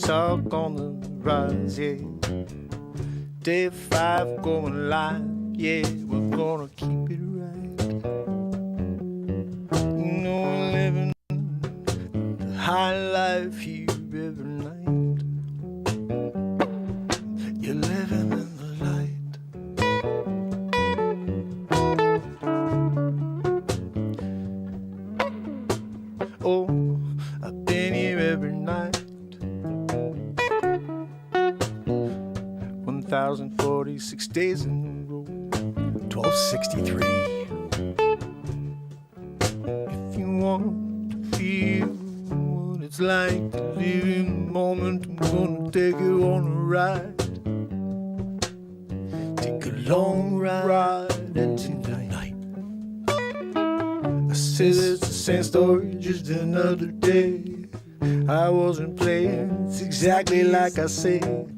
talk on the rise, yeah. Day 5 going live, yeah, we're gonna keep it right. You know we're living the high life here every night. You're living in the light. Oh, I've been here every night. 1,046 days in a row. 1263. If you want to feel what it's like to live in the moment, I'm gonna take you on a ride. Take a long ride into the night. I said it's the same story, just another day. I wasn't playing, it's exactly like I said.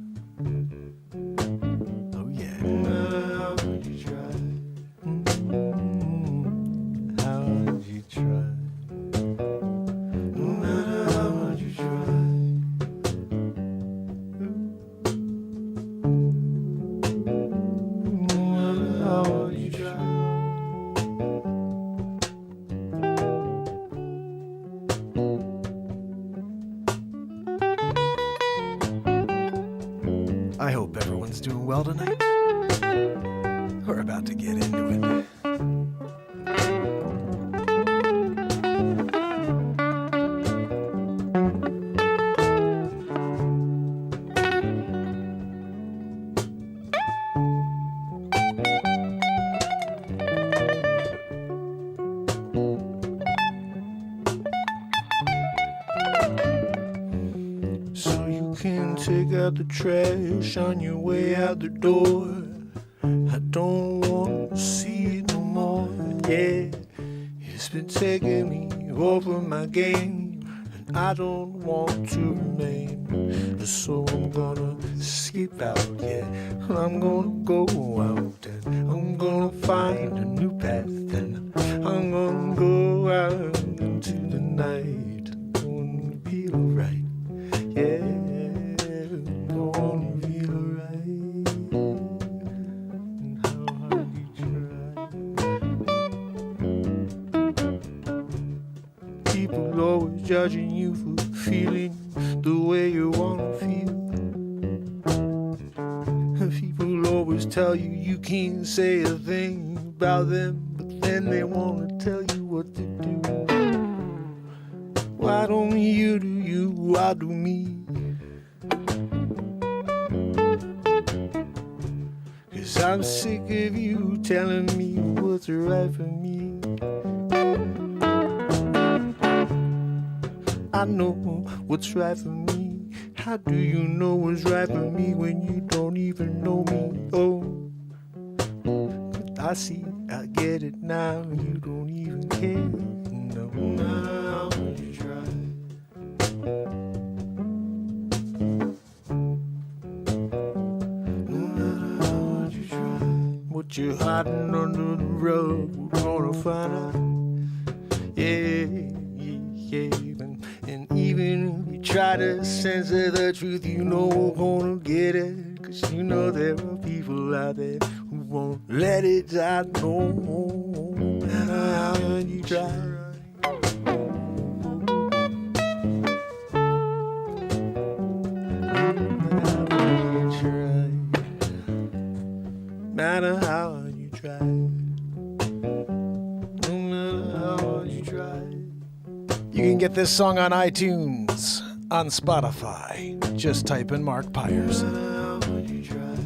I hope everyone's doing well tonight. We're about to get into it. So you can take out the trash on your way out the door. I don't want to see it no more, yeah. It's been taking me over my game, and I don't want to remain. So I'm gonna skip out, yeah. I'm gonna go out and I'm gonna find a new path, and I'm gonna go out into the night. I'm gonna feel right, yeah. I'm gonna feel right. And how hard you try. People always judging you for feeling the way you wanna feel. People always tell you you can't say a thing about them, but then they wanna tell you what to do. Why don't you do you, why do me? 'Cause I'm sick of you telling me what's right for me. I know what's right for me. How do you know what's right for me when you don't even know me? Oh, but I see, I get it now. You don't even care. No, now you try. No matter how hard you try, what you're hiding under the rug, we're gonna find out. Yeah, yeah, yeah. And even if you try to censor the truth, you know we're gonna get it. 'Cause you know there are people out there who won't let it out. No matter how hard you try. Matter how hard you try. No matter how hard you try. You can get this song on iTunes, on Spotify. Just type in Mark Pyers. No matter how hard you try.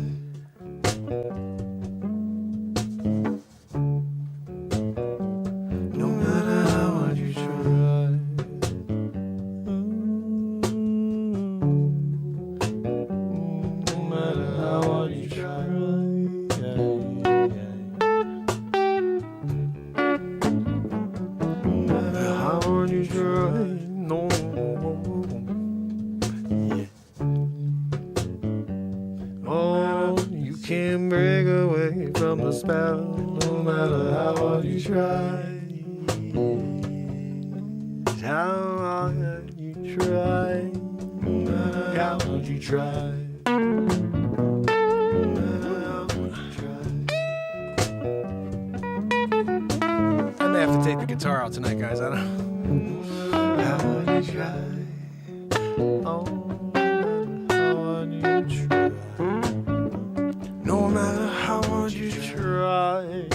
No matter how hard you try. No matter how hard you try. No matter how hard you try. No. Yeah. Oh, you can't break away from the spell, no matter how hard you try. How hard you try. No matter how how would you try? I may have to take the guitar out tonight, guys. I don't know. How would you try? Oh, how would you try? No matter how hard you try.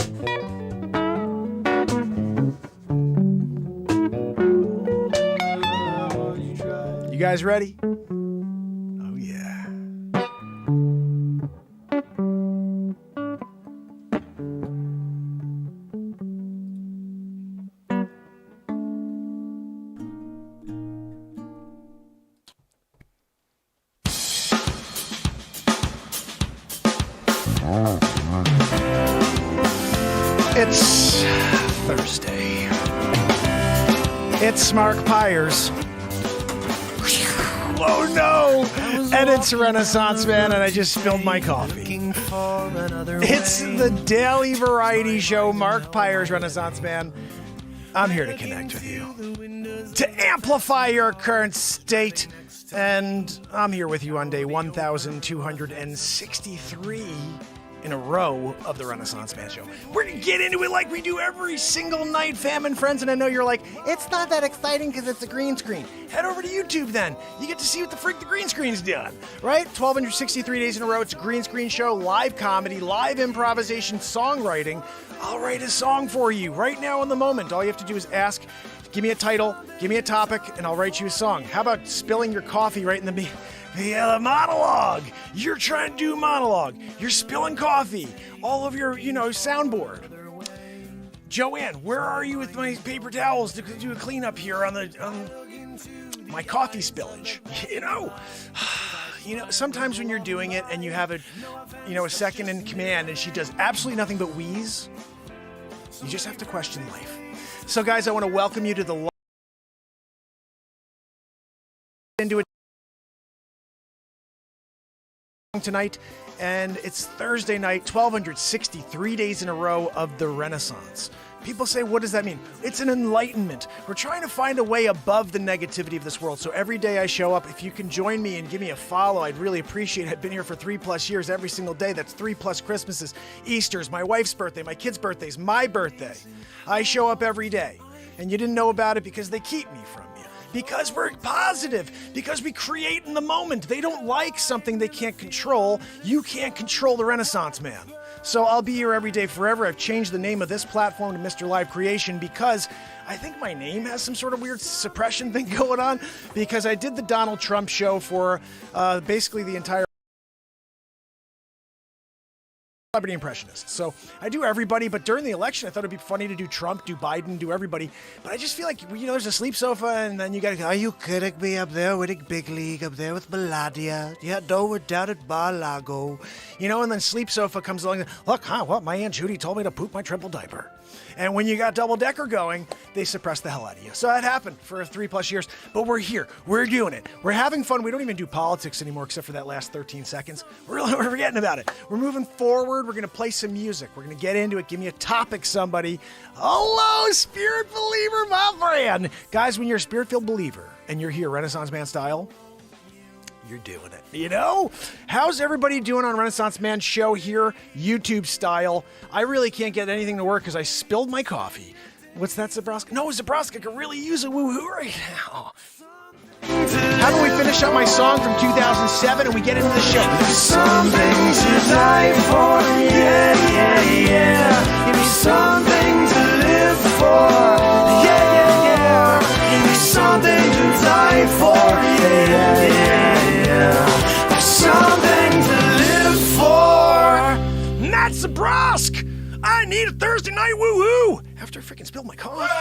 You guys ready? Oh, yeah. It's Thursday. It's Mark Pyers. Oh no! And it's Renaissance Man, and I just spilled my coffee. It's the daily variety show, Mark Pyers, Renaissance Man. I'm here to connect with you, to amplify your current state, and I'm here with you on day 1,263 in a row of the Renaissance Man Show. We're going to get into it like we do every single night, fam and friends, and I know you're like, it's not that exciting because it's a green screen. Head over to YouTube then. You get to see what the freak the green screen's doing, right? 1,263 days in a row. It's a green screen show, live comedy, live improvisation, songwriting. I'll write a song for you right now in the moment. All you have to do is ask, give me a title, give me a topic, and I'll write you a song. How about spilling your coffee right in the the monologue. You're trying to do a monologue. You're spilling coffee all over your, soundboard. Joanne, where are you with my paper towels to do a cleanup here on my coffee spillage? Sometimes when you're doing it and you have a second in command and she does absolutely nothing but wheeze, you just have to question life. So guys, I want to welcome you to the into it tonight, and it's Thursday night, 1,263 days in a row of the Renaissance. People say, what does that mean? It's an enlightenment. We're trying to find a way above the negativity of this world. So every day I show up, if you can join me and give me a follow, I'd really appreciate it. I've been here for 3+ years every single day. That's 3+ Christmases, Easters, my wife's birthday, my kids' birthdays, my birthday. I show up every day, and you didn't know about it because they keep me from you. Because we're positive, because we create in the moment. They don't like something they can't control. You can't control the Renaissance Man. So I'll be here every day forever. I've changed the name of this platform to Mr. Live Creation because I think my name has some sort of weird suppression thing going on, because I did the Donald Trump show for basically the entire celebrity impressionists. So I do everybody, but during the election, I thought it'd be funny to do Trump, do Biden, do everybody. But I just feel like, there's a sleep sofa, and then you gotta go, are you kidding me up there with a big league up there with Melania? Yeah, no, we're down at Mar-a-Lago. And then sleep sofa comes along, look, my Aunt Judy told me to poop my triple diaper. And when you got double decker going, they suppress the hell out of you. So that happened for 3+ years, but we're here. We're doing it. We're having fun. We don't even do politics anymore except for that last 13 seconds. We're forgetting about it. We're moving forward. We're going to play some music. We're going to get into it. Give me a topic, somebody. Hello, spirit believer, my friend. Guys, when you're a spirit-filled believer and you're here Renaissance Man style, you're doing it. How's everybody doing on Renaissance Man show here, YouTube style? I really can't get anything to work because I spilled my coffee. What's that, Zabrowski? No, Zabrowski could really use a woohoo right now. How do we finish up my song from 2007 and we get into the show? Something to die for, yeah. Give me something to live for, yeah. Give me something to die for, yeah. There's something to live for. Matt Zabrosk! I need a Thursday night woohoo! After I freaking spilled my coffee.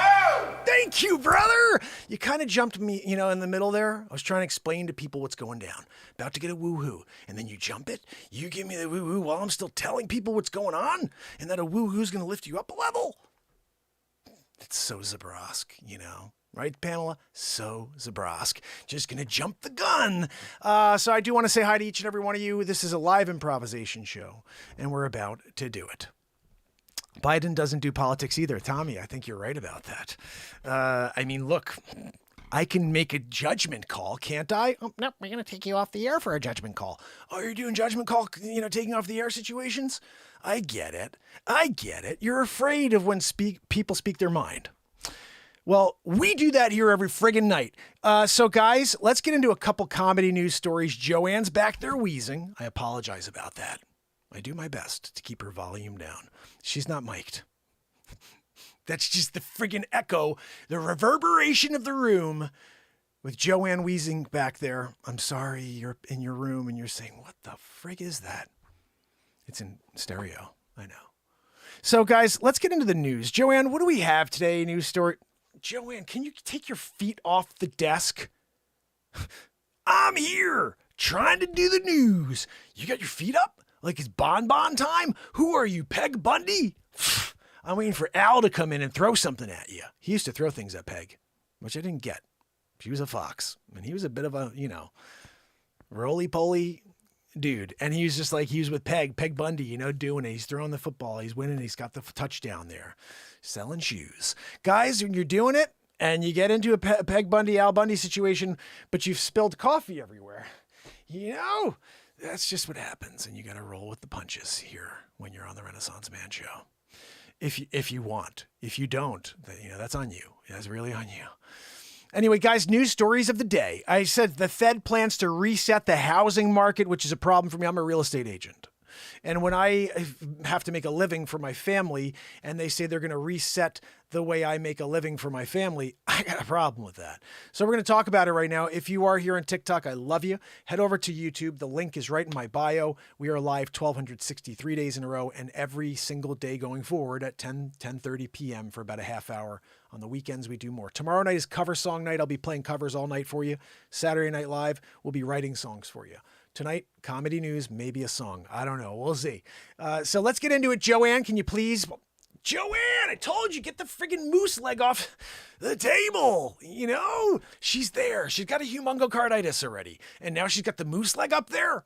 Thank you, brother! You kind of jumped me, in the middle there. I was trying to explain to people what's going down. About to get a woohoo. And then you jump it. You give me the woohoo while I'm still telling people what's going on. And that a woohoo's going to lift you up a level. It's so Zabrosk, Right, Pamela? So Zabrosk. Just going to jump the gun. So I do want to say hi to each and every one of you. This is a live improvisation show, and we're about to do it. Biden doesn't do politics either. Tommy, I think you're right about that. Look, I can make a judgment call, can't I? Oh, no, we're going to take you off the air for a judgment call. Oh, you're doing judgment call, taking off the air situations? I get it. You're afraid of when people speak their mind. Well, we do that here every friggin' night. So guys, let's get into a couple comedy news stories. Joanne's back there wheezing. I apologize about that. I do my best to keep her volume down. She's not mic'd. That's just the friggin' echo, the reverberation of the room with Joanne wheezing back there. I'm sorry, you're in your room and you're saying, what the frig is that? It's in stereo, I know. So guys, let's get into the news. Joanne, what do we have today? News story. Joanne, can you take your feet off the desk? I'm here trying to do the news. You got your feet up? Like it's bonbon time? Who are you, Peg Bundy? I'm waiting for Al to come in and throw something at you. He used to throw things at Peg, which I didn't get. She was a fox, and he was a bit of a, roly-poly dude. And he was just like, he was with Peg Bundy, doing it. He's throwing the football. He's winning. He's got the touchdown there. Selling shoes. Guys, when you're doing it and you get into a Peg Bundy, Al Bundy situation, but you've spilled coffee everywhere, that's just what happens. And you got to roll with the punches here when you're on the Renaissance Man Show. If you want. If you don't, then, that's on you. That's really on you. Anyway, guys, news stories of the day. I said the Fed plans to reset the housing market, which is a problem for me. I'm a real estate agent. And when I have to make a living for my family and they say they're going to reset the way I make a living for my family, I got a problem with that. So we're going to talk about it right now. If you are here on TikTok, I love you. Head over to YouTube. The link is right in my bio. We are live 1,263 days in a row and every single day going forward at 10:30 p.m. for about a half hour. On the weekends, we do more. Tomorrow night is cover song night. I'll be playing covers all night for you. Saturday Night Live, we'll be writing songs for you. Tonight, comedy news, maybe a song. I don't know. We'll see. So let's get into it. Joanne, can you please? Joanne, I told you, get the friggin' moose leg off the table. She's there. She's got a humongocarditis already. And now she's got the moose leg up there.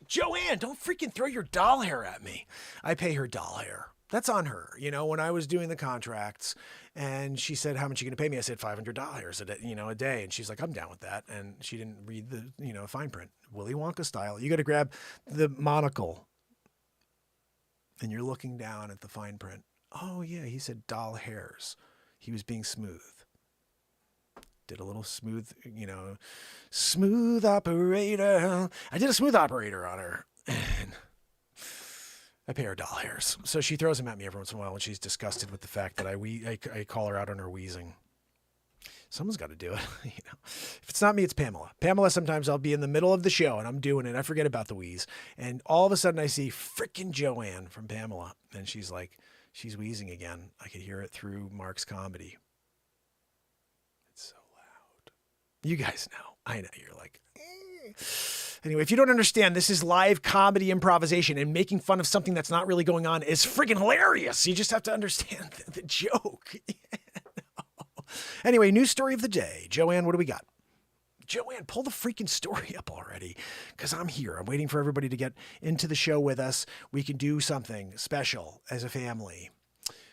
Joanne, don't freaking throw your doll hair at me. I pay her doll hair. That's on her. When I was doing the contracts and she said, how much are you going to pay me? I said $500 a day. And she's like, I'm down with that. And she didn't read the, fine print. Willy Wonka style. You got to grab the monocle and you're looking down at the fine print. Oh yeah. He said doll hairs. He was being smooth. Did a little smooth, smooth operator. I did a smooth operator on her. And I pay her doll hairs. So she throws them at me every once in a while when she's disgusted with the fact that I call her out on her wheezing. Someone's got to do it. If it's not me, it's Pamela. Pamela, sometimes I'll be in the middle of the show and I'm doing it. I forget about the wheeze. And all of a sudden I see frickin' Joanne from Pamela. And she's like, she's wheezing again. I could hear it through Mark's comedy. It's so loud. You guys know. I know. You're like, Anyway, if you don't understand, this is live comedy improvisation, and making fun of something that's not really going on is friggin' hilarious. You just have to understand the joke. Anyway, news story of the day. Joanne, what do we got? Joanne, pull the freaking story up already, because I'm here. I'm waiting for everybody to get into the show with us. We can do something special as a family.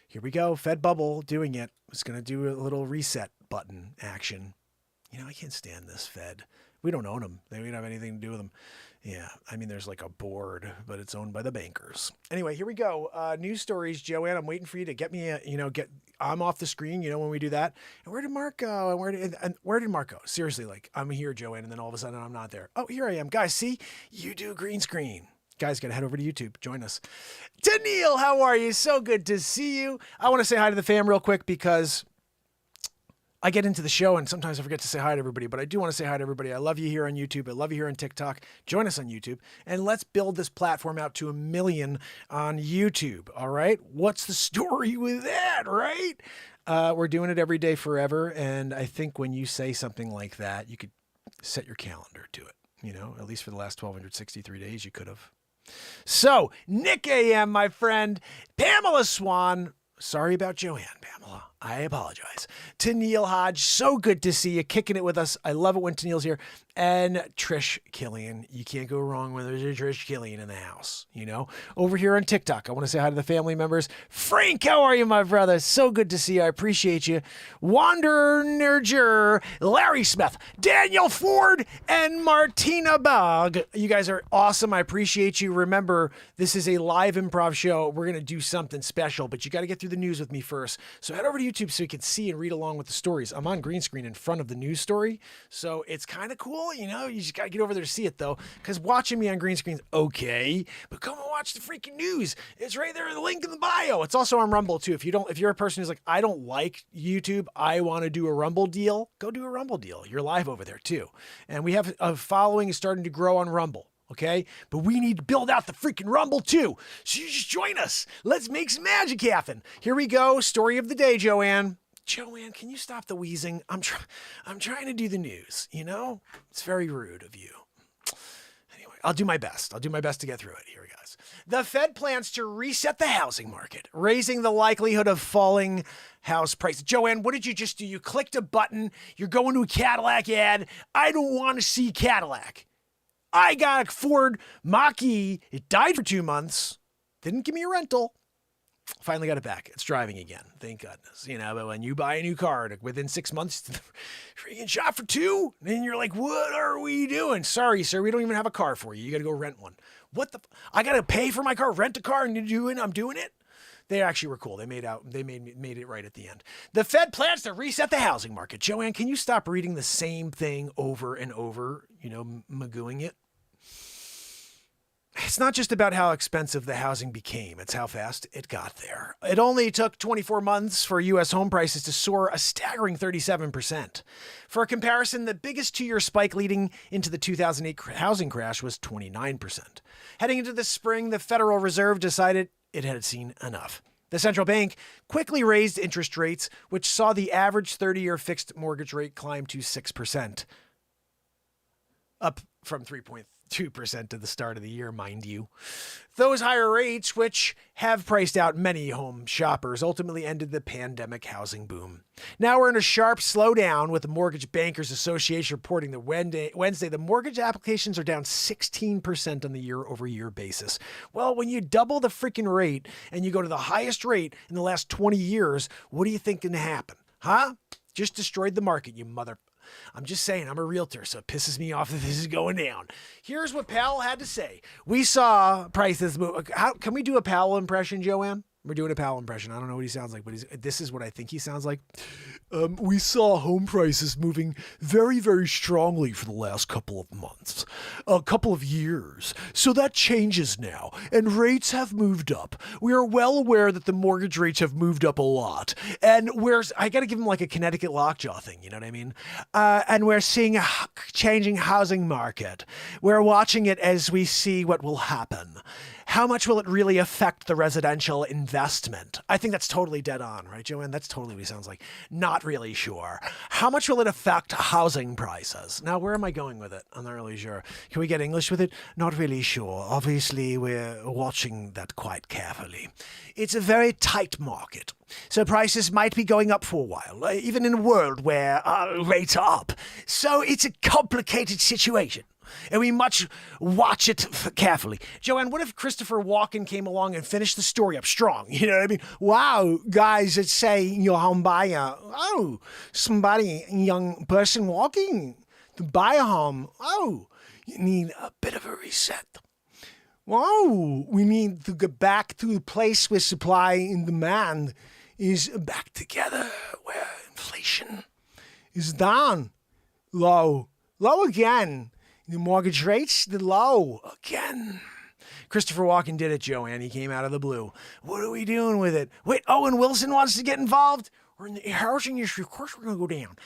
Here we go. Fed Bubble doing it. It's going to do a little reset button action. I can't stand this Fed. We don't own them. They don't have anything to do with them. Yeah, there's like a board, but it's owned by the bankers. Anyway, here we go. News stories, Joanne. I'm waiting for you to get me I'm off the screen, when we do that. And where did Mark go? And where did Mark go? Seriously, I'm here, Joanne, and then all of a sudden I'm not there. Oh, here I am. Guys, see? You do green screen. Guys, got to head over to YouTube. Join us. Daniil, how are you? So good to see you. I want to say hi to the fam real quick because I get into the show and sometimes I forget to say hi to everybody, but I do want to say hi to everybody. I love you here on YouTube. I love you here on TikTok. Join us on YouTube and let's build this platform out to 1 million on YouTube. All right. What's the story with that? Right. We're doing it every day forever. And I think when you say something like that, you could set your calendar to it, at least for the last 1,263 days, you could have. So Nick AM, my friend, Pamela Swan. Sorry about Joanne, Pamela. I apologize. Tennille Hodge, so good to see you kicking it with us. I love it when Tennille's here. And Trish Killian. You can't go wrong when there's a Trish Killian in the house, you know? Over here on TikTok, I want to say hi to the family members. Frank, how are you, my brother? So good to see you. I appreciate you. Wander Nerger, Larry Smith, Daniel Ford, and Martina Bog. You guys are awesome. I appreciate you. Remember, this is a live improv show. We're going to do something special, but you got to get through the news with me first. So head over to YouTube so you can see and read along with the stories. I'm on green screen in front of the news story, so it's kind of cool. You know, you just got to get over there to see it, though, because watching me on green screen's okay, but come and watch the freaking news. It's right there in the link in the bio. It's also on Rumble, too. If you're a person who's like, I don't like YouTube, I want to do a Rumble deal, go do a Rumble deal. You're live over there, too. And we have a following is starting to grow on Rumble. Okay, but we need to build out the freaking Rumble too. So you just join us. Let's make some magic happen. Here we go. Story of the day, Joanne. Joanne, can you stop the wheezing? I'm trying to do the news, you know? It's very rude of you. Anyway, I'll do my best. I'll do my best to get through it. Here, guys. The Fed plans to reset the housing market, raising the likelihood of falling house prices. Joanne, what did you just do? You clicked a button. You're going to a Cadillac ad. I don't want to see Cadillac. I got a Ford Mach-E. It died for 2 months. Didn't give me a rental. Finally got it back. It's driving again. Thank goodness. You know, but when you buy a new car, within 6 months, freaking shot for 2. And you're like, what are we doing? Sorry, sir. We don't even have a car for you. You got to go rent one. I got to pay for my car, rent a car, and I'm doing it? They actually were cool. They made it right at the end. The Fed plans to reset the housing market. Joanne, can you stop reading the same thing over and over, you know, magooing it? It's not just about how expensive the housing became. It's how fast it got there. It only took 24 months for U.S. home prices to soar a staggering 37%. For a comparison, the biggest 2-year spike leading into the 2008 housing crash was 29%. Heading into the spring, the Federal Reserve decided it had seen enough. The central bank quickly raised interest rates, which saw the average 30-year fixed mortgage rate climb to 6%, up from 3.2% at the start of the year, mind you. Those higher rates, which have priced out many home shoppers, ultimately ended the pandemic housing boom. Now we're in a sharp slowdown, with the Mortgage Bankers Association reporting that Wednesday the mortgage applications are down 16% on the year-over-year basis. Well, when you double the freaking rate and you go to the highest rate in the last 20 years, what do you think can happen? Huh? Just destroyed the market, you mother... I'm just saying, I'm a realtor, so it pisses me off that this is going down. Here's what Powell had to say. We saw prices move. Can we do a Powell impression, Joanne? We're doing a Powell impression. I don't know what he sounds like, but this is what I think he sounds like. We saw home prices moving very, very strongly for the last couple of months, a couple of years. So that changes now, and rates have moved up. We are well aware that the mortgage rates have moved up a lot, and I got to give him like a Connecticut lockjaw thing, you know what I mean? And we're seeing a changing housing market. We're watching it as we see what will happen. How much will it really affect the residential investment? I think that's totally dead on, right, Joanne? That's totally what he sounds like. Not really sure. How much will it affect housing prices? Now, where am I going with it? I'm not really sure. Can we get English with it? Not really sure. Obviously, we're watching that quite carefully. It's a very tight market, so prices might be going up for a while, even in a world where rates are up. So it's a complicated situation, and we must watch it carefully. Joanne, what if Christopher Walken came along and finished the story up strong? You know what I mean? Wow, guys that say you're home buyer. Oh, somebody, young person walking to buy a home. Oh, you need a bit of a reset. Whoa, we need to get back to a place where supply and demand is back together, where inflation is down, low again. The mortgage rates, the low again. Christopher Walken did it, Joanne. He came out of the blue. What are we doing with it? Wait, Owen Wilson wants to get involved? We're in the housing industry. Of course we're going to go down.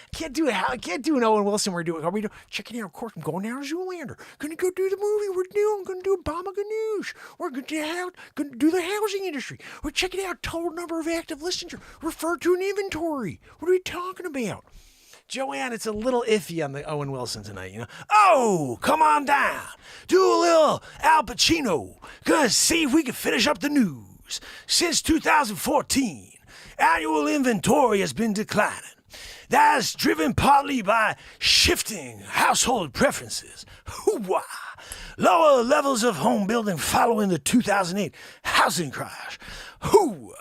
I can't do an Owen Wilson. Are we checking it out? Of course, I'm going down to Zoolander. Going to go do the movie. I'm going to do Obama Ganoush. We're going to do the housing industry. We're checking out total number of active listeners referred to an inventory. What are we talking about? Joanne, it's a little iffy on the Owen Wilson tonight, you know. Oh, come on down. Do a little Al Pacino. Gonna see if we can finish up the news. Since 2014, annual inventory has been declining. That's driven partly by shifting household preferences. Hoo-wah! Lower levels of home building following the 2008 housing crash. Hoo!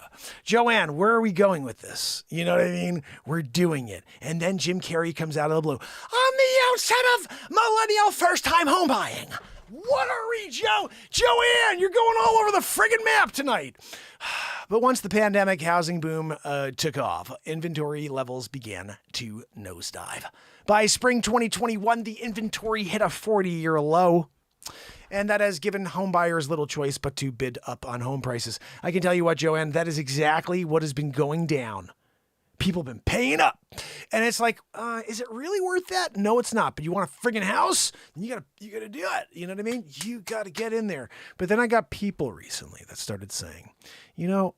Joanne, where are we going with this? You know what I mean? We're doing it. And then Jim Carrey comes out of the blue. On the outset of millennial first-time home buying. What are we, Joanne, you're going all over the friggin' map tonight. But once the pandemic housing boom took off, inventory levels began to nosedive. By spring 2021, the inventory hit a 40-year low. And that has given home buyers little choice but to bid up on home prices. I can tell you what, Joanne, that is exactly what has been going down. People have been paying up. And it's like, is it really worth that? No, it's not. But you want a friggin' house? You gotta do it. You know what I mean? You gotta get in there. But then I got people recently that started saying,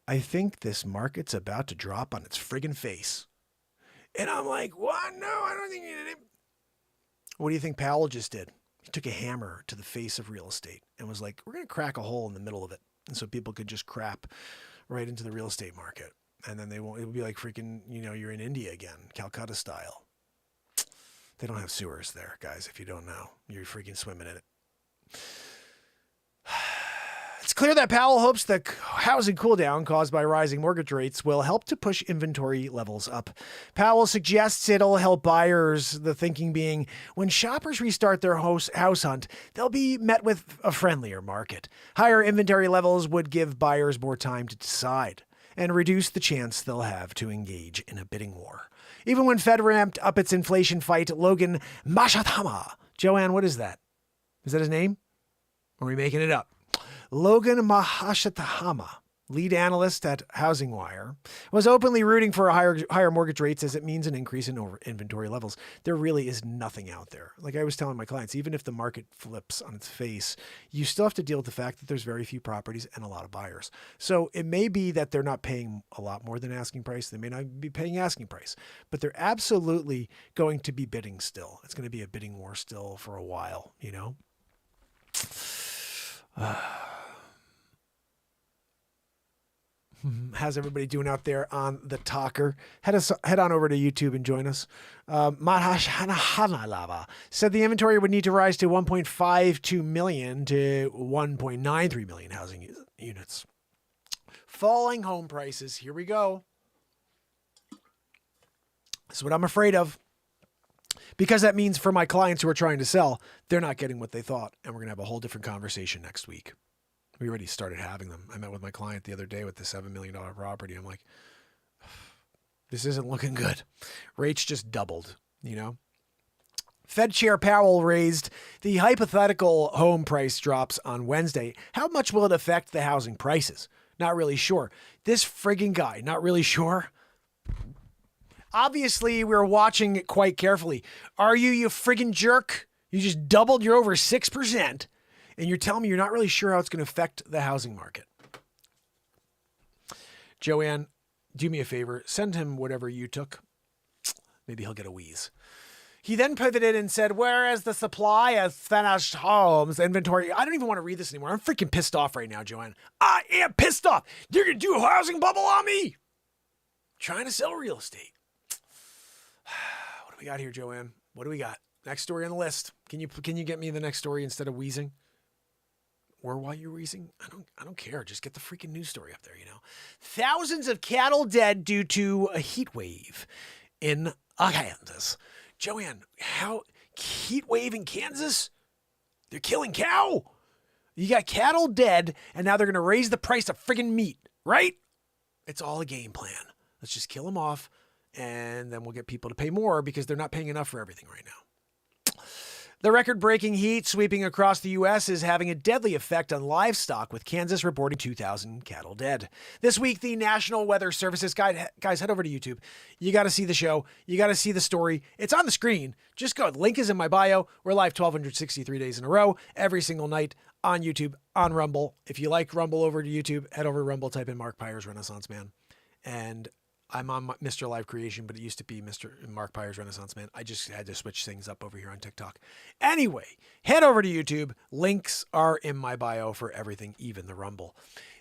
I think this market's about to drop on its friggin' face. And I'm like, what? No, I don't think you did it. What do you think Powell just did? He took a hammer to the face of real estate and was like, we're going to crack a hole in the middle of it. And so people could just crap right into the real estate market. And then it will be like freaking, you're in India again, Calcutta style. They don't have sewers there, guys. If you don't know, you're freaking swimming in it. It's clear that Powell hopes the housing cooldown caused by rising mortgage rates will help to push inventory levels up. Powell suggests it'll help buyers, the thinking being when shoppers restart their house hunt, they'll be met with a friendlier market. Higher inventory levels would give buyers more time to decide and reduce the chance they'll have to engage in a bidding war. Even when Fed ramped up its inflation fight, Logan Mashatama. Joanne, what is that? Is that his name? Or are we making it up? Logan Mahashatahama, lead analyst at Housing Wire, was openly rooting for higher mortgage rates as it means an increase in inventory levels. There really is nothing out there. Like I was telling my clients, even if the market flips on its face, you still have to deal with the fact that there's very few properties and a lot of buyers. So it may be that they're not paying a lot more than asking price. They may not be paying asking price, but they're absolutely going to be bidding still. It's going to be a bidding war still for a while, How's everybody doing out there on the talker? Head on over to YouTube and join us. Madhashanahana said the inventory would need to rise to 1.52 million to 1.93 million housing units. Falling home prices. Here we go. This is what I'm afraid of. Because that means for my clients who are trying to sell, they're not getting what they thought. And we're going to have a whole different conversation next week. We already started having them. I met with my client the other day with the $7 million property. I'm like, this isn't looking good. Rates just doubled, Fed Chair Powell raised the hypothetical home price drops on Wednesday. How much will it affect the housing prices? Not really sure. This frigging guy, not really sure. Obviously, we're watching it quite carefully. Are you friggin' jerk? You just doubled your over 6%. And you're telling me you're not really sure how it's going to affect the housing market. Joanne, do me a favor. Send him whatever you took. Maybe he'll get a wheeze. He then pivoted and said, whereas the supply of finished homes inventory, I don't even want to read this anymore. I'm freaking pissed off right now, Joanne. I am pissed off. You're going to do a housing bubble on me. Trying to sell real estate. What do we got here, Joanne? What do we got? Next story on the list. Can you get me the next story instead of wheezing? Or while you're wheezing? I don't care. Just get the freaking news story up there, Thousands of cattle dead due to a heat wave in Kansas. Joanne, how heat wave in Kansas? They're killing cow. You got cattle dead, and now they're going to raise the price of friggin' meat, right? It's all a game plan. Let's just kill them off, and then we'll get people to pay more because they're not paying enough for everything right now. The record-breaking heat sweeping across the U.S. is having a deadly effect on livestock, with Kansas reporting 2,000 cattle dead. This week, the National Weather Services, guys, head over to YouTube. You got to see the show. You got to see the story. It's on the screen. Just go. The link is in my bio. We're live 1,263 days in a row, every single night on YouTube, on Rumble. If you like Rumble over to YouTube, head over to Rumble, type in Mark Pyers, Renaissance Man. And I'm on Mr. Live Creation, but it used to be Mr. Mark Pyre's Renaissance Man. I just had to switch things up over here on TikTok. Anyway, head over to YouTube. Links are in my bio for everything, even the Rumble.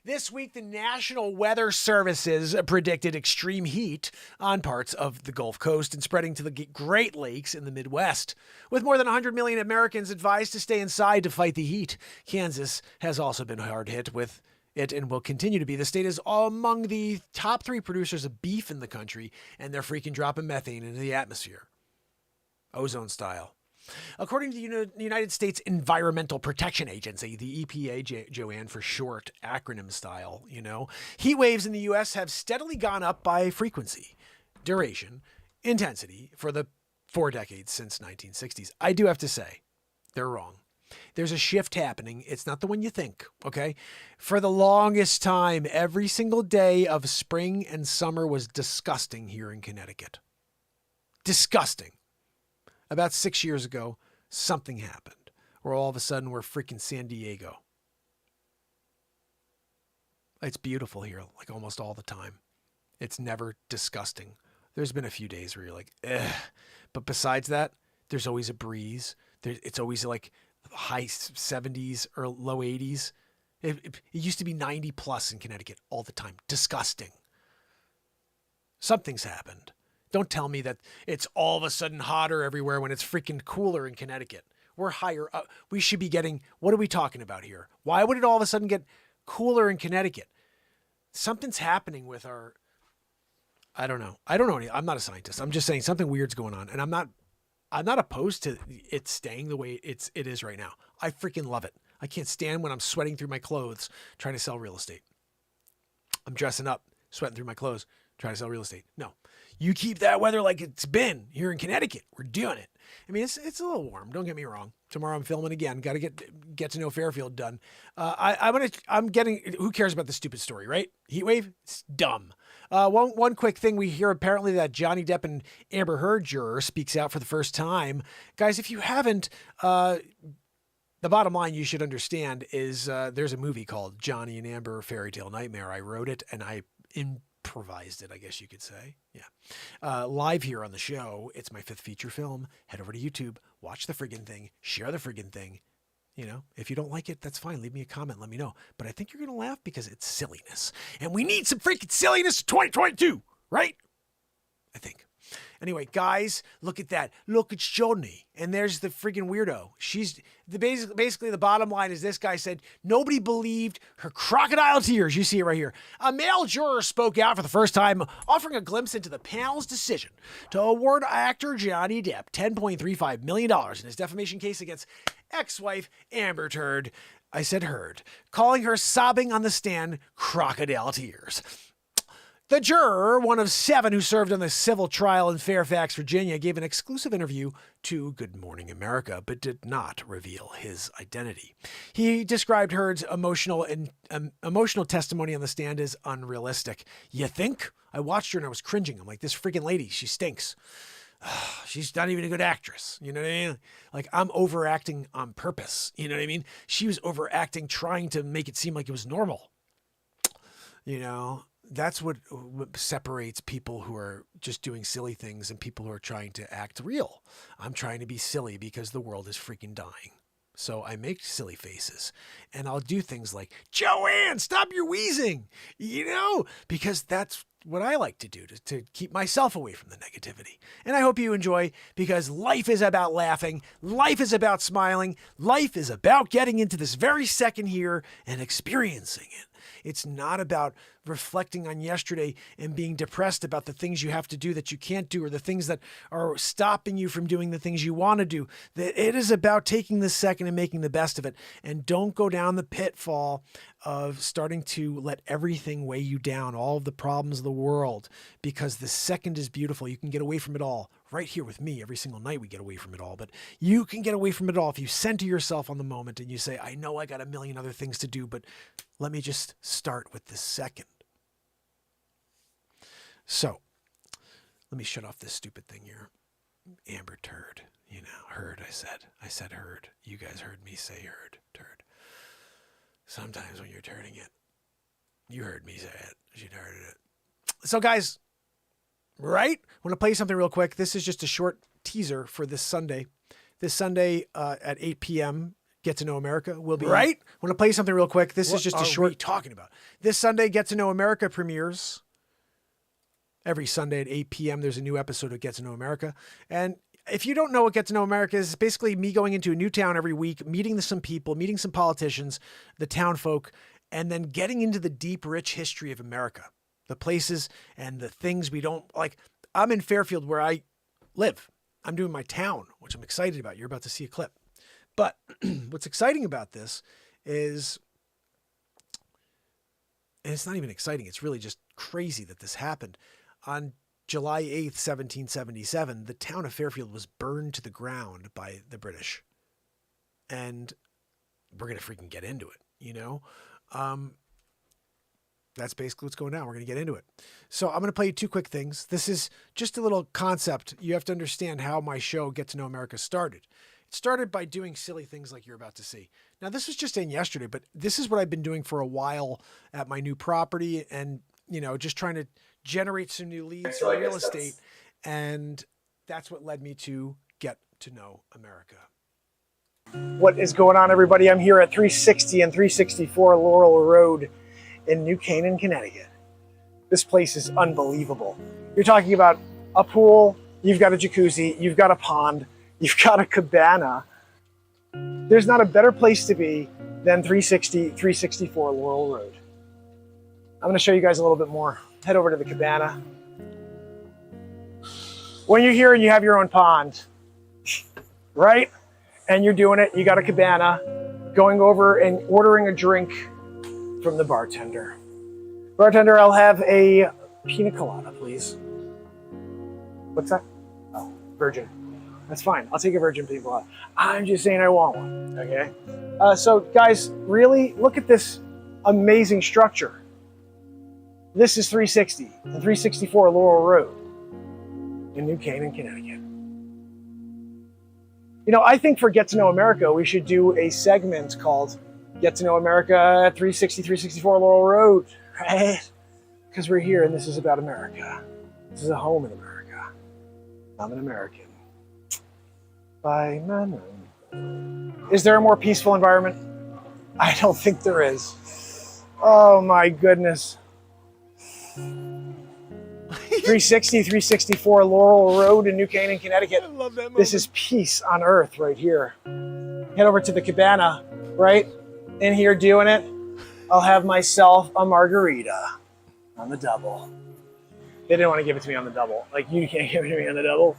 This week, the National Weather Services predicted extreme heat on parts of the Gulf Coast and spreading to the Great Lakes in the Midwest. With more than 100 million Americans advised to stay inside to fight the heat, Kansas has also been hard hit with it and will continue to be. The state is among the top 3 producers of beef in the country, and they're freaking dropping methane into the atmosphere. Ozone style. According to the United States Environmental Protection Agency, the EPA, Joanne for short, acronym style, heat waves in the U.S. have steadily gone up by frequency, duration, intensity for the 4 decades since 1960s. I do have to say, they're wrong. There's a shift happening. It's not the one you think, okay? For the longest time, every single day of spring and summer was disgusting here in Connecticut. Disgusting. About 6 years ago, something happened where all of a sudden we're freaking San Diego. It's beautiful here, like almost all the time. It's never disgusting. There's been a few days where you're like, ugh. But besides that, there's always a breeze. It's always like high 70s or low 80s. It used to be 90 plus in Connecticut all the time. Disgusting. Something's happened. Don't tell me that it's all of a sudden hotter everywhere when it's freaking cooler in Connecticut. We're higher up. We should be getting, what are we talking about here? Why would it all of a sudden get cooler in Connecticut? Something's happening with our, I don't know. I'm not a scientist. I'm just saying something weird's going on. And I'm not opposed to it staying the way it is right now. I freaking love it. I can't stand when I'm sweating through my clothes trying to sell real estate. I'm dressing up, sweating through my clothes, trying to sell real estate. No, you keep that weather like it's been here in Connecticut. We're doing it. I mean, it's a little warm. Don't get me wrong. Tomorrow I'm filming again. Got to get to know Fairfield done. Who cares about this stupid story, right? Heat wave. It's dumb. One quick thing we hear apparently that Johnny Depp and Amber Heard juror speaks out for the first time. Guys, if you haven't, the bottom line you should understand is there's a movie called Johnny and Amber Fairy Tale Nightmare. I wrote it and I improvised it, I guess you could say. Yeah. Live here on the show. It's my 5th feature film. Head over to YouTube, watch the friggin' thing, share the friggin' thing. If you don't like it, that's fine. Leave me a comment. Let me know. But I think you're going to laugh because it's silliness. And we need some freaking silliness in 2022, right? I think. Anyway, guys, look at that. Look, it's Johnny. And there's the freaking weirdo. Basically the bottom line is this guy said nobody believed her crocodile tears. You see it right here. A male juror spoke out for the first time, offering a glimpse into the panel's decision to award actor Johnny Depp $10.35 million in his defamation case against ex-wife Amber Heard. I said Heard, calling her sobbing on the stand crocodile tears. The juror, one of 7 who served on the civil trial in Fairfax, Virginia, gave an exclusive interview to Good Morning America, but did not reveal his identity. He described Heard's emotional testimony on the stand as unrealistic. You think? I watched her and I was cringing. I'm like, this freaking lady, she stinks. She's not even a good actress. You know what I mean? Like, I'm overacting on purpose. You know what I mean? She was overacting, trying to make it seem like it was normal. That's what separates people who are just doing silly things and people who are trying to act real. I'm trying to be silly because the world is freaking dying. So I make silly faces and I'll do things like, Joanne, stop your wheezing, because that's what I like to do to keep myself away from the negativity. And I hope you enjoy, because life is about laughing. Life is about smiling. Life is about getting into this very second here and experiencing it. It's not about reflecting on yesterday and being depressed about the things you have to do that you can't do, or the things that are stopping you from doing the things you want to do. It is about taking the second and making the best of it. And don't go down the pitfall of starting to let everything weigh you down, all of the problems of the world, because the second is beautiful. You can get away from it all. Right here with me, every single night we get away from it all, but you can get away from it all if you center yourself on the moment and you say, I know I got a million other things to do, but let me just start with the second. So let me shut off this stupid thing here. Amber Heard, Heard, I said Heard. You guys heard me say Heard, turd. Sometimes when you're turning it, you heard me say it. She'd heard it. So guys, Right? I want to play you something real quick. This is just a short teaser for this Sunday. This Sunday at 8 p.m., Get to Know America will be... Right? I want to play you something real quick. This is just a short... What are we talking about? This Sunday, Get to Know America premieres. Every Sunday at 8 p.m., there's a new episode of Get to Know America. And if you don't know what Get to Know America is, it's basically me going into a new town every week, meeting some people, meeting some politicians, the town folk, and then getting into the deep, rich history of America. The places and the things we don't like. I'm in Fairfield where I live. I'm doing my town, which I'm excited about. You're about to see a clip. But what's exciting about this is, and it's not even exciting, it's really just crazy that this happened. On July 8th, 1777, the town of Fairfield was burned to the ground by the British. And we're going to freaking get into it, you know? That's basically what's going on. We're going to get into it. So I'm going to play you two quick things. This is just a little concept. You have to understand how my show, Get to Know America, started. It started by doing silly things like you're about to see. Now, this was just in yesterday, but this is what I've been doing for a while at my new property and, you know, just trying to generate some new leads in real estate. And that's what led me to Get to Know America. What is going on, everybody? I'm here at 360 and 364 Laurel Road in New Canaan, Connecticut. This place is unbelievable. You're talking about a pool, you've got a jacuzzi, you've got a pond, you've got a cabana. There's not a better place to be than 364 Laurel Road. I'm gonna show you guys a little bit more. Head over to the cabana. When you're here and you have your own pond, right? And you're doing it, you got a cabana, going over and ordering a drink from the bartender. Bartender, I'll have a pina colada, please. What's that? Oh, virgin. That's fine. I'll take a virgin pina colada. I'm just saying I want one, okay? So guys, really look at this amazing structure. This is 360 and 364 Laurel Road in New Canaan, Connecticut. You know, I think for Get to Know America, we should do a segment called Get to Know America at 360, 364 Laurel Road, right? Because we're here and this is about America. This is a home in America. I'm an American. By man. Is there a more peaceful environment? I don't think there is. Oh my goodness. 360, 364 Laurel Road in New Canaan, Connecticut. I love that moment. This is peace on earth right here. Head over to the cabana, right? In here doing it. I'll have myself a margarita on the double. They didn't want to give it to me on the double. Like, you can't give it to me on the double.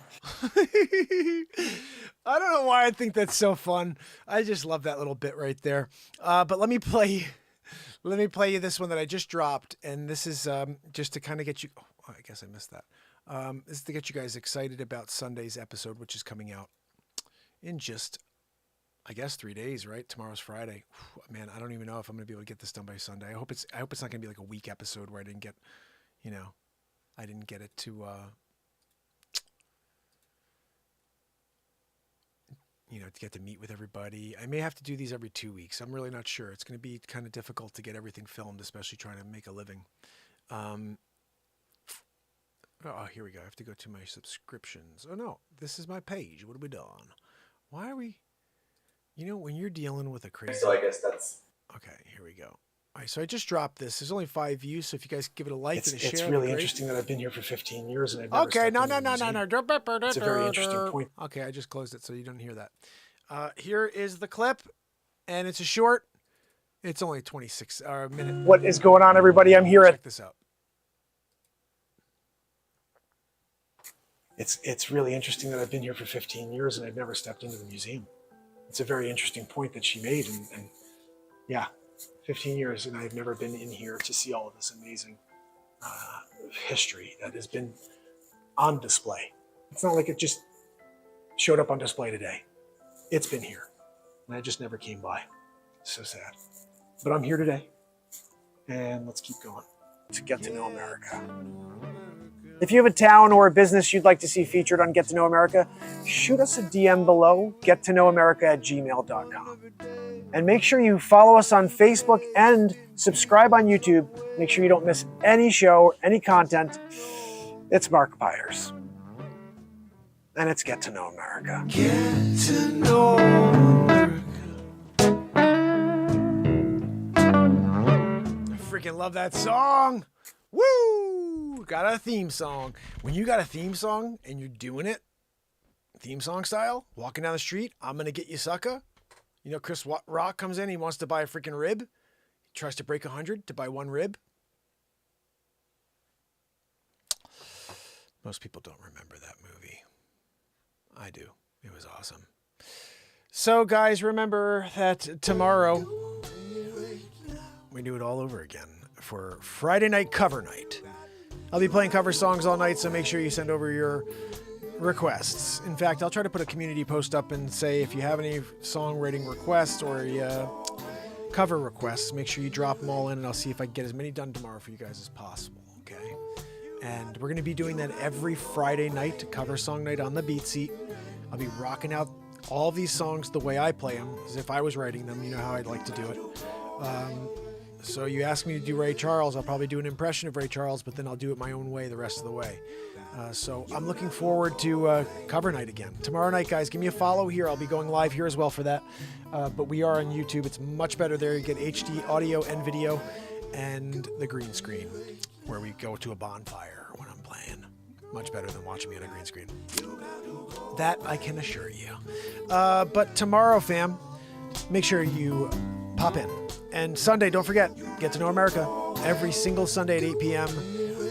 I don't know why I think that's so fun. I just love that little bit right there. But let me play you this one that I just dropped. And this is just to kind of get you... Oh, I guess I missed that. This is to get you guys excited about Sunday's episode, which is coming out in just, I guess, 3 days, right? Tomorrow's Friday. Whew, man, I don't even know if I'm going to be able to get this done by Sunday. I hope it's not going to be like a week episode where I didn't get, you know, I didn't get it to, you know, to get to meet with everybody. I may have to do these every 2 weeks. I'm really not sure. It's going to be kind of difficult to get everything filmed, especially trying to make a living. Oh, here we go. I have to go to my subscriptions. Oh, no. This is my page. What have we done? Why are we... You know, when you're dealing with a crazy... So I guess that's... Okay, here we go. All right, so I just dropped this. There's only 5 views, so if you guys give it a like and a share... It's really interesting that I've been here for 15 years and I've never... Okay, no. It's a very interesting point. Okay, I just closed it so you don't hear that. Here is the clip, and it's a short. It's only 26 or a minute. What is going on, everybody? I'm here Check this out. It's really interesting that I've been here for 15 years and I've never stepped into the museum. It's a very interesting point that she made. And yeah, 15 years and I've never been in here to see all of this amazing history that has been on display. It's not like it just showed up on display today. It's been here and I just never came by. It's so sad. But I'm here today and let's keep going to Get to Know America. If you have a town or a business you'd like to see featured on Get to Know America, shoot us a DM below, gettoknowamerica@gmail.com. And make sure you follow us on Facebook and subscribe on YouTube. Make sure you don't miss any show or any content. It's Mark Byers. And it's Get to Know America. Get to know America. I freaking love that song. Woo! Got a theme song. When you got a theme song and you're doing it, theme song style, walking down the street, I'm going to get you sucker. You know, Chris Rock comes in, he wants to buy a freaking rib. He tries to break 100 to buy one rib. Most people don't remember that movie. I do. It was awesome. So, guys, remember that tomorrow we do it all over again for Friday night cover night. I'll be playing cover songs all night, so make sure you send over your requests. In fact, I'll try to put a community post up and say if you have any songwriting requests or cover requests, make sure you drop them all in, and I'll see if I can get as many done tomorrow for you guys as possible, okay? And we're going to be doing that every Friday night, cover song night on the Beat Seat. I'll be rocking out all these songs the way I play them, as if I was writing them. You know how I'd like to do it. So you ask me to do Ray Charles, I'll probably do an impression of Ray Charles, but then I'll do it my own way the rest of the way. So I'm looking forward to cover night again. Tomorrow night, guys, give me a follow here. I'll be going live here as well for that. But we are on YouTube. It's much better there. You get HD audio and video and the green screen, where we go to a bonfire when I'm playing. Much better than watching me on a green screen. That I can assure you. But tomorrow, fam, make sure you pop in. And Sunday, don't forget, Get to Know America. Every single Sunday at 8 p.m.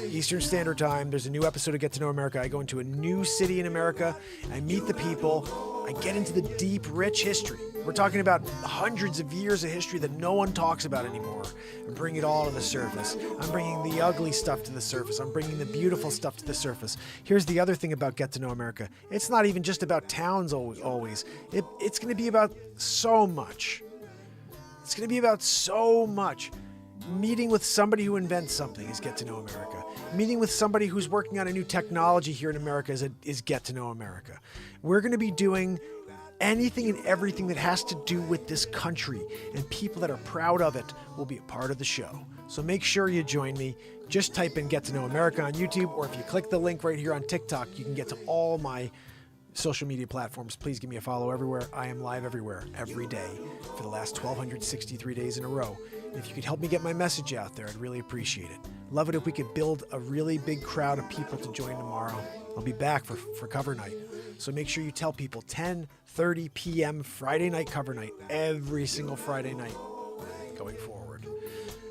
Eastern Standard Time, there's a new episode of Get to Know America. I go into a new city in America. I meet the people. I get into the deep, rich history. We're talking about hundreds of years of history that no one talks about anymore, and bring it all to the surface. I'm bringing the ugly stuff to the surface. I'm bringing the beautiful stuff to the surface. Here's the other thing about Get to Know America. It's not even just about towns always. It's going to be about so much. It's going to be about so much. Meeting with somebody who invents something is Get to Know America. Meeting with somebody who's working on a new technology here in America is Get to Know America. We're going to be doing anything and everything that has to do with this country, and people that are proud of it will be a part of the show. So make sure you join me. Just type in Get to Know America on YouTube, or if you click the link right here on TikTok, you can get to all my social media platforms. Please give me a follow everywhere. I am live everywhere, every day, for the last 1,263 days in a row. And if you could help me get my message out there, I'd really appreciate it. Love it if we could build a really big crowd of people to join tomorrow. I'll be back for cover night. So make sure you tell people 10:30 p.m. Friday night cover night, every single Friday night going forward.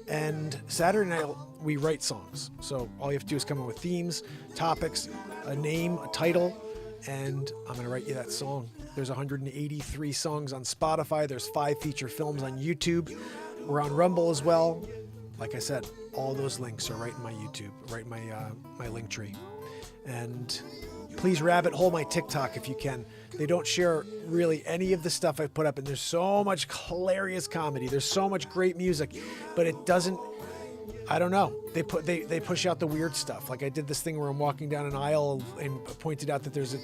And Saturday night, we write songs. So all you have to do is come up with themes, topics, a name, a title, and I'm going to write you that song. There's 183 songs on Spotify. There's 5 feature films on YouTube. We're on Rumble as well. Like I said, all those links are right in my YouTube, right in my link tree. And please rabbit hole my TikTok if you can. They don't share really any of the stuff I put up, and there's so much hilarious comedy. There's so much great music, but it doesn't, I don't know. They push out the weird stuff. Like I did this thing where I'm walking down an aisle and pointed out that there's a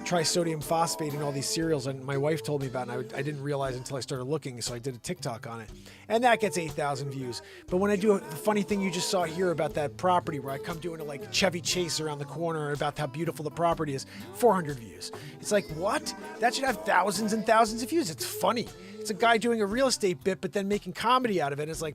trisodium phosphate in all these cereals, and my wife told me about it, and I didn't realize until I started looking, so I did a TikTok on it. And that gets 8,000 views. But when I do the funny thing you just saw here about that property where I come doing a like Chevy Chase around the corner about how beautiful the property is, 400 views. It's like, what? That should have thousands and thousands of views. It's funny. It's a guy doing a real estate bit, but then making comedy out of it. It's like,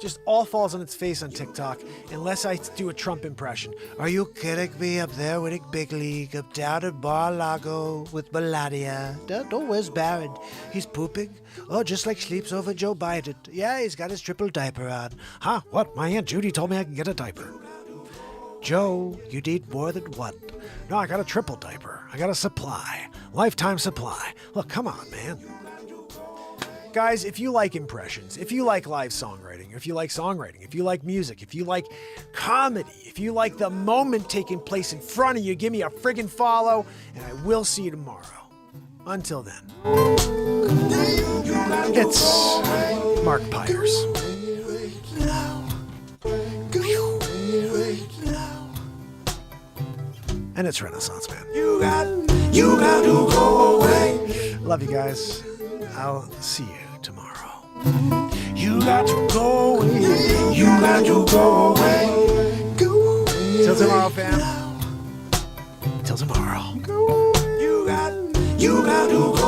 just all falls on its face on TikTok, unless I do a Trump impression. Are you kidding me? Up there with a big league, up down at Mar-a-Lago with Melania. Don't where's Barron? He's pooping? Oh, just like sleeps over Joe Biden. Yeah, he's got his triple diaper on. Huh? What? My Aunt Judy told me I can get a diaper. Joe, you need more than one. No, I got a triple diaper. I got a supply. Lifetime supply. Look, come on, man. Guys, if you like impressions, if you like live songwriting, if you like songwriting, if you like music, if you like comedy, if you like the moment taking place in front of you, give me a friggin' follow, and I will see you tomorrow. Until then, it's Mark Byers. And it's Renaissance Man. You got to go away. Love you guys. I'll see you tomorrow. You got to go away. You got to go away. Till tomorrow, fam. Till tomorrow. You got to go.